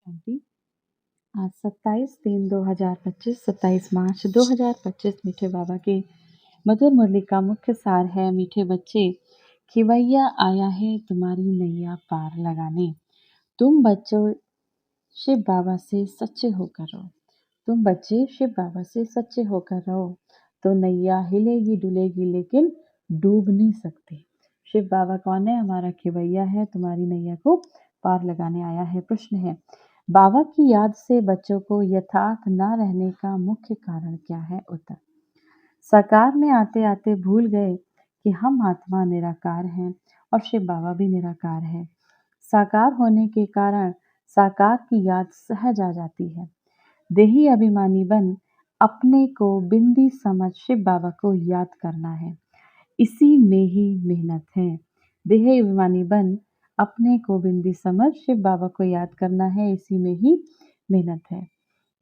शांति। आज 27/3/2025, 27 मार्च 2025। मीठे बाबा की मधुर मुरली का मुख्य सार है। मीठे बच्चे, खिवैया आया है तुम्हारी नैया पार लगाने। तुम बच्चों शिव बाबा से सच्चे होकर रहो। तुम बच्चे शिव बाबा से सच्चे होकर रहो तो नैया हिलेगी डुलेगी लेकिन डूब नहीं सकती। शिव बाबा कौन है? हमारा खिवैया है, तुम्हारी नैया को पार लगाने आया है। प्रश्न है, बाबा की याद से बच्चों को यथार्थ न रहने का मुख्य कारण क्या है? उत्तर, साकार में आते आते भूल गए कि हम आत्मा निराकार हैं और शिव बाबा भी निराकार है। साकार होने के कारण साकार की याद सहज आ जाती है। देही अभिमानी बन अपने को बिंदी समझ शिव बाबा को याद करना है, इसी में ही मेहनत है। देही अभिमानी बन अपने को बिंदी समझ शिव बाबा को याद करना है, इसी में ही मेहनत है।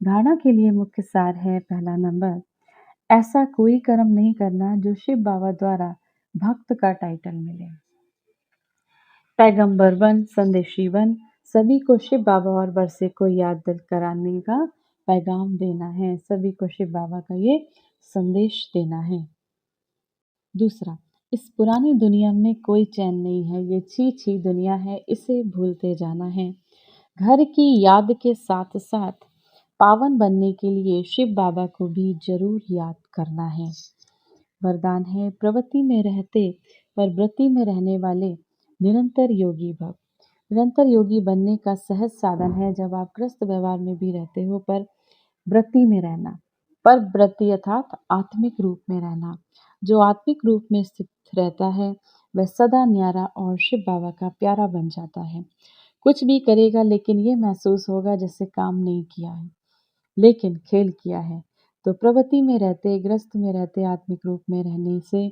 धारणा के लिए मुख्य सार है। पहला नंबर, ऐसा कोई कर्म नहीं करना जो शिव बाबा द्वारा भक्त का टाइटल मिले। पैगंबर बन, संदेशी बन, सभी को शिव बाबा और बरसे को याद कराने का पैगाम देना है। सभी को शिव बाबा का ये संदेश देना है। दूसरा, इस पुरानी दुनिया में कोई चैन नहीं है, ये छी छी दुनिया है, इसे भूलते जाना है। घर की याद के साथ साथ पावन बनने के लिए शिव बाबा को भी जरूर याद करना है। वरदान है, प्रवृत्ति में रहते पर वृत्ति में रहने वाले निरंतर योगी भव। निरंतर योगी बनने का सहज साधन है जब आप ग्रस्त व्यवहार में भी रहते हो पर वृत्ति में रहना। पर वृत्ति अर्थात आत्मिक रूप में रहना। जो आत्मिक रूप में स्थित रहता है वह सदा न्यारा और शिव बाबा का प्यारा बन जाता है। कुछ भी करेगा लेकिन ये महसूस होगा जैसे काम नहीं किया है लेकिन खेल किया है। तो प्रवृत्ति में रहते, ग्रस्त में रहते आत्मिक रूप में रहने से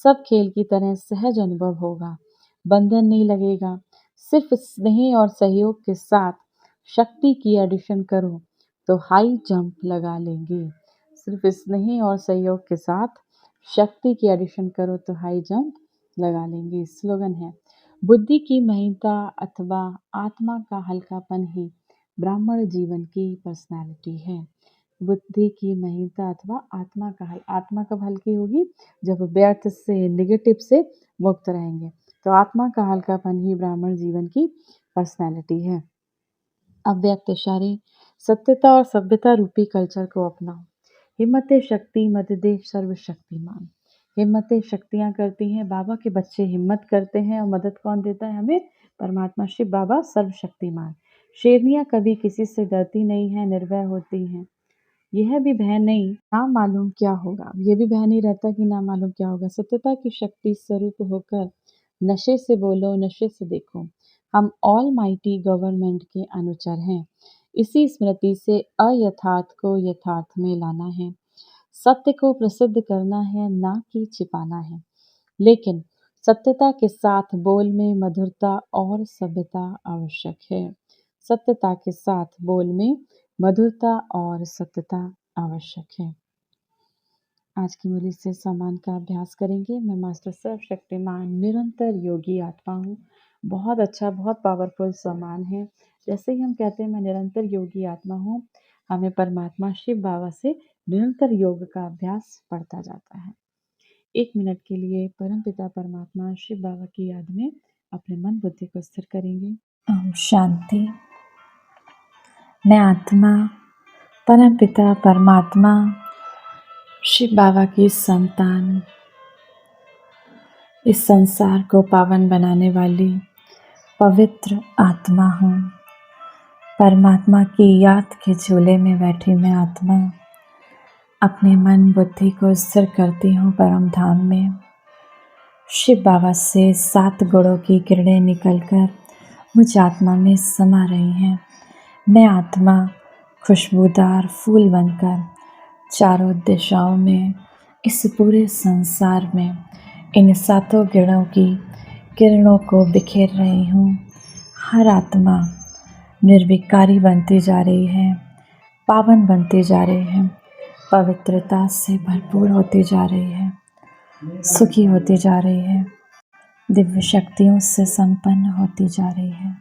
सब खेल की तरह सहज अनुभव होगा। बंधन नहीं लगेगा। सिर्फ स्नेह और सहयोग के साथ शक्ति की एडिशन करो तो हाई जंप लगा लेंगे। सिर्फ स्नेह और सहयोग के साथ शक्ति की एडिशन करो तो हाई जंप लगा लेंगे। स्लोगन है, बुद्धि की महीनता अथवा आत्मा का हल्कापन ही ब्राह्मण जीवन की पर्सनालिटी है। बुद्धि की महीनता अथवा आत्मा कब हल्की होगी? जब व्यर्थ से, निगेटिव से मुक्त रहेंगे। तो आत्मा का हल्कापन ही ब्राह्मण जीवन की पर्सनालिटी है। अव्यक्त इशारे, सत्यता और सभ्यता रूपी कल्चर को अपनाओ। हिम्मते शक्ति मत दे सर्वशक्तिमान। हिम्मतें शक्तियाँ करती हैं, बाबा के बच्चे हिम्मत करते हैं और मदद कौन देता है हमें? परमात्मा शिव बाबा सर्वशक्तिमान। शेरनियाँ कभी किसी से डरती नहीं है, निर्भय होती हैं। यह भी भय नहीं ना मालूम क्या होगा, ये भी भय नहीं रहता कि ना मालूम क्या होगा। सत्यता की शक्ति स्वरूप होकर नशे से बोलो, नशे से देखो। हम ऑल माइटी गवर्नमेंट के अनुचर हैं। इसी स्मृति से अयथार्थ को यथार्थ में लाना है। सत्य को प्रसिद्ध करना है, ना कि छिपाना है। लेकिन सत्यता के साथ बोल में मधुरता और सभ्यता आवश्यक है। सत्यता के साथ बोल में मधुरता और सत्यता आवश्यक है। आज की मुरली से सम्मान का अभ्यास करेंगे। मैं मास्टर सर्वशक्तिमान निरंतर योगी आत्मा हूँ। बहुत अच्छा, बहुत पावरफुल सम्मान है। जैसे ही हम कहते हैं मैं निरंतर योगी आत्मा हूँ, हमें परमात्मा शिव बाबा से निरंतर योग का अभ्यास पड़ता जाता है। 1 मिनट के लिए परमपिता परमात्मा शिव बाबा की याद में अपने मन बुद्धि को स्थिर करेंगे। ओम शांति। मैं आत्मा परमपिता परमात्मा शिव बाबा की संतान, इस संसार को पावन बनाने वाली पवित्र आत्मा हूँ। परमात्मा की याद के झूले में बैठी मैं आत्मा अपने मन बुद्धि को स्थिर करती हूँ परम धाम में। शिव बाबा से 7 गुणों की किरणें निकलकर मुझ आत्मा में समा रही हैं। मैं आत्मा खुशबूदार फूल बनकर चारों दिशाओं में, इस पूरे संसार में इन 7 गुणों की किरणों को बिखेर रही हूँ। हर आत्मा निर्विकारी बनती जा रही है, पावन बनती जा रही है, पवित्रता से भरपूर होती जा रही है, सुखी होती जा रही है, दिव्य शक्तियों से संपन्न होती जा रही है।